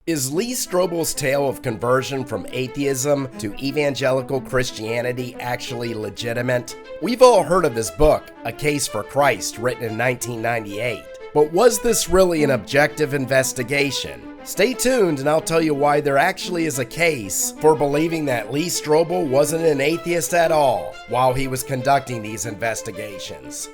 Is Lee Strobel's tale of conversion from atheism to evangelical Christianity actually legitimate? We've all heard of his book, A Case for Christ, written in 1998. But was this really an objective investigation? Stay tuned and I'll tell you why there actually is a case for believing that Lee Strobel wasn't an atheist at all while he was conducting these investigations.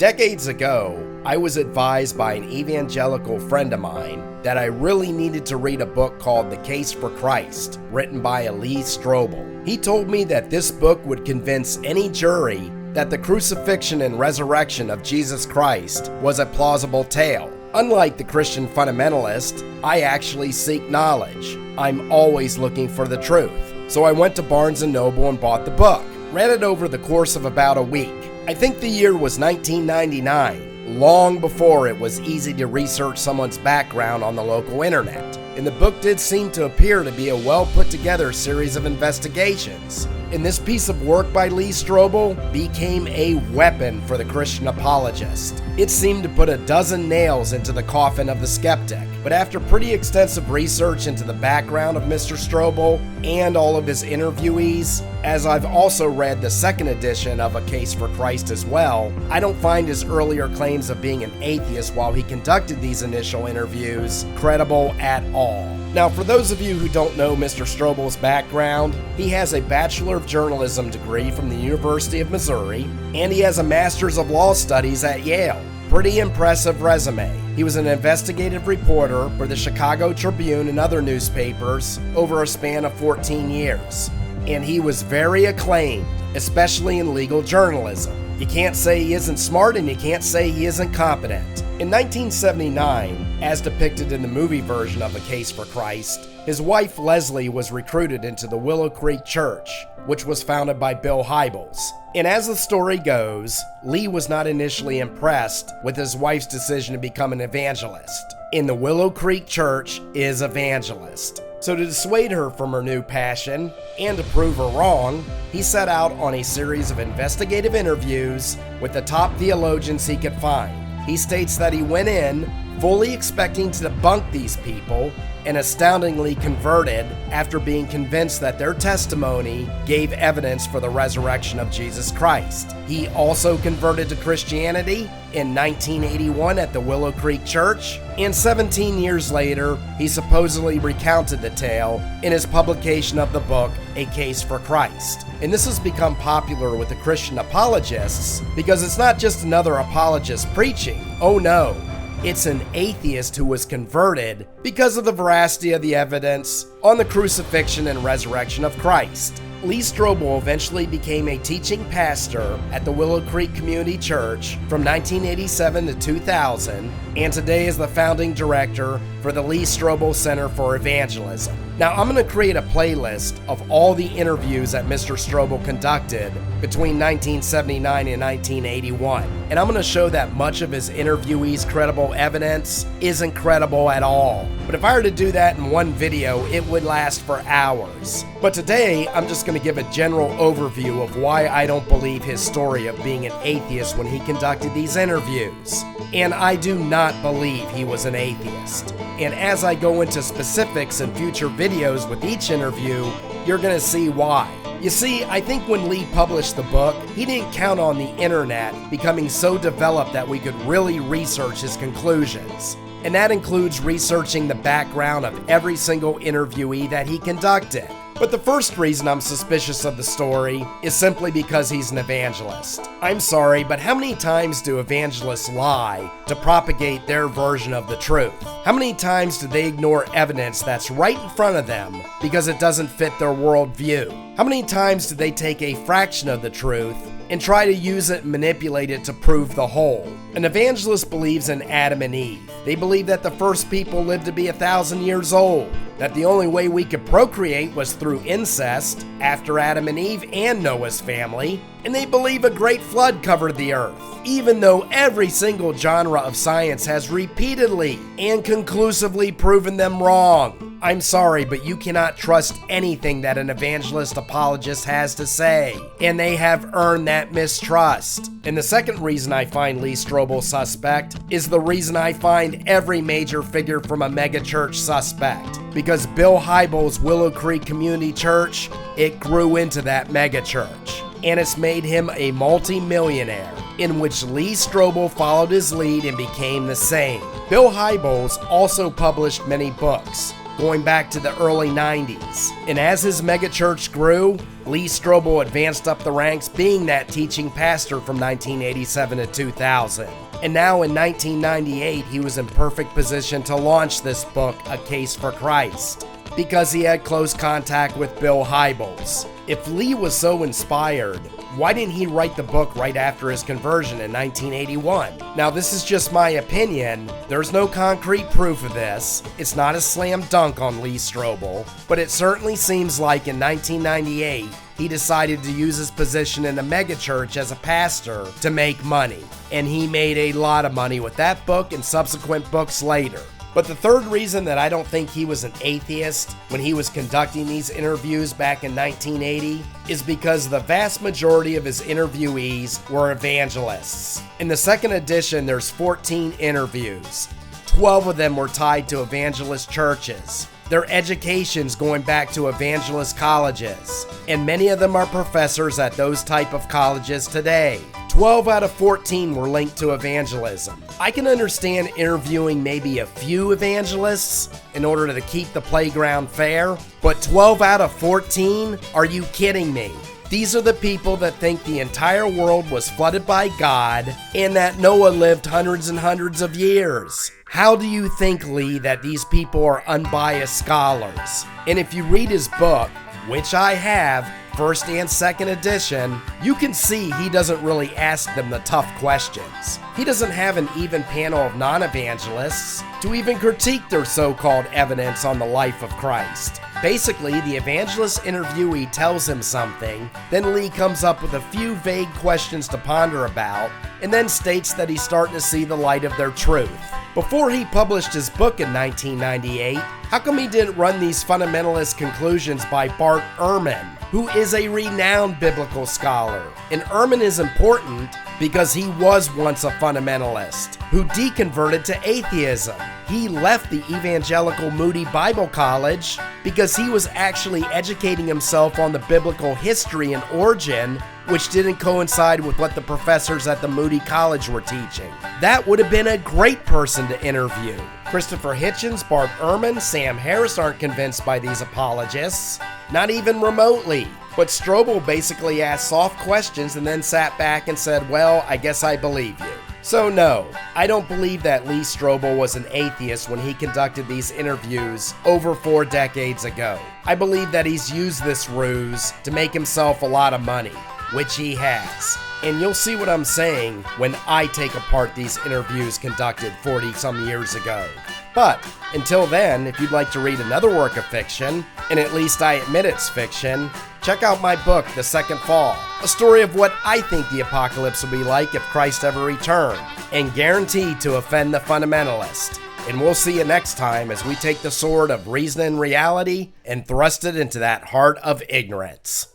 Decades ago, I was advised by an evangelical friend of mine that I really needed to read a book called The Case for Christ, written by Lee Strobel. He told me that this book would convince any jury that the crucifixion and resurrection of Jesus Christ was a plausible tale. Unlike the Christian fundamentalist, I actually seek knowledge. I'm always looking for the truth. So I went to Barnes & Noble and bought the book. Read it over the course of about a week. I think the year was 1999, long before it was easy to research someone's background on the local internet. And the book did seem to appear to be a well put together series of investigations. And this piece of work by Lee Strobel became a weapon for the Christian apologist. It seemed to put a dozen nails into the coffin of the skeptic. But after pretty extensive research into the background of Mr. Strobel and all of his interviewees, as I've also read the second edition of A Case for Christ as well, I don't find his earlier claims of being an atheist while he conducted these initial interviews credible at all. Now, for those of you who don't know Mr. Strobel's background, he has a Bachelor of Journalism degree from the University of Missouri, and he has a Master's of Law Studies at Yale. Pretty impressive resume. He was an investigative reporter for the Chicago Tribune and other newspapers over a span of 14 years. And he was very acclaimed, especially in legal journalism. You can't say he isn't smart and you can't say he isn't competent. In 1979, as depicted in the movie version of A Case for Christ, his wife Leslie was recruited into the Willow Creek Church, which was founded by Bill Hybels. And as the story goes, Lee was not initially impressed with his wife's decision to become an evangelist. And the Willow Creek Church is evangelist. So to dissuade her from her new passion, and to prove her wrong, he set out on a series of investigative interviews with the top theologians he could find. He states that he went in fully expecting to debunk these people and astoundingly converted after being convinced that their testimony gave evidence for the resurrection of Jesus Christ. He also converted to Christianity in 1981 at the Willow Creek Church, and 17 years later, he supposedly recounted the tale in his publication of the book, A Case for Christ. And this has become popular with the Christian apologists because it's not just another apologist preaching. Oh no. It's an atheist who was converted because of the veracity of the evidence on the crucifixion and resurrection of Christ. Lee Strobel eventually became a teaching pastor at the Willow Creek Community Church from 1987 to 2000, and today is the founding director for the Lee Strobel Center for Evangelism. Now, I'm going to create a playlist of all the interviews that Mr. Strobel conducted between 1979 and 1981, and I'm going to show that much of his interviewees' credible evidence isn't credible at all. But if I were to do that in one video, it would last for hours. But today, I'm just going to give a general overview of why I don't believe his story of being an atheist when he conducted these interviews. And I do not believe he was an atheist. And as I go into specifics in future videos with each interview, you're going to see why. You see, I think when Lee published the book, he didn't count on the internet becoming so developed that we could really research his conclusions. And that includes researching the background of every single interviewee that he conducted. But the first reason I'm suspicious of the story is simply because he's an evangelist. I'm sorry, but how many times do evangelists lie to propagate their version of the truth? How many times do they ignore evidence that's right in front of them because it doesn't fit their worldview? How many times do they take a fraction of the truth and try to use it and manipulate it to prove the whole? An evangelist believes in Adam and Eve. They believe that the first people lived to be 1,000 years old, that the only way we could procreate was through incest after Adam and Eve and Noah's family, and they believe a great flood covered the earth, even though every single genre of science has repeatedly and conclusively proven them wrong. I'm sorry, but you cannot trust anything that an evangelist apologist has to say, and they have earned that mistrust. And the second reason I find Lee Strobel suspect is the reason I find every major figure from a megachurch suspect. Because Bill Hybels' Willow Creek Community Church, it grew into that megachurch. And it's made him a multi-millionaire, in which Lee Strobel followed his lead and became the same. Bill Hybels also published many books, going back to the early 90s. And as his megachurch grew, Lee Strobel advanced up the ranks, being that teaching pastor from 1987 to 2000. And now in 1998, he was in perfect position to launch this book, A Case for Christ, because he had close contact with Bill Hybels. If Lee was so inspired, why didn't he write the book right after his conversion in 1981? Now, this is just my opinion. There's no concrete proof of this. It's not a slam dunk on Lee Strobel, but it certainly seems like in 1998, he decided to use his position in a megachurch as a pastor to make money. And he made a lot of money with that book and subsequent books later. But the third reason that I don't think he was an atheist when he was conducting these interviews back in 1980 is because the vast majority of his interviewees were evangelists. In the second edition, there's 14 interviews. 12 of them were tied to evangelist churches. Their educations going back to evangelist colleges, and many of them are professors at those type of colleges today. 12 out of 14 were linked to evangelism. I can understand interviewing maybe a few evangelists in order to keep the playground fair, but 12 out of 14? Are you kidding me? These are the people that think the entire world was flooded by God and that Noah lived hundreds and hundreds of years. How do you think, Lee, that these people are unbiased scholars? And if you read his book, which I have, first and second edition, you can see he doesn't really ask them the tough questions. He doesn't have an even panel of non-evangelists to even critique their so-called evidence on the life of Christ. Basically, the evangelist interviewee tells him something, then Lee comes up with a few vague questions to ponder about, and then states that he's starting to see the light of their truth. Before he published his book in 1998, how come he didn't run these fundamentalist conclusions by Bart Ehrman, who is a renowned biblical scholar? And Ehrman is important because he was once a fundamentalist who deconverted to atheism. He left the evangelical Moody Bible College because he was actually educating himself on the biblical history and origin, which didn't coincide with what the professors at the Moody College were teaching. That would have been a great person to interview. Christopher Hitchens, Bart Ehrman, Sam Harris aren't convinced by these apologists, not even remotely. But Strobel basically asked soft questions and then sat back and said, well, I guess I believe you. So no, I don't believe that Lee Strobel was an atheist when he conducted these interviews over 4 decades ago. I believe that he's used this ruse to make himself a lot of money, which he has. And you'll see what I'm saying when I take apart these interviews conducted 40-some years ago. But until then, if you'd like to read another work of fiction, and at least I admit it's fiction, check out my book, The Second Fall, a story of what I think the apocalypse will be like if Christ ever returned, and guaranteed to offend the fundamentalist. And we'll see you next time as we take the sword of reason and reality and thrust it into that heart of ignorance.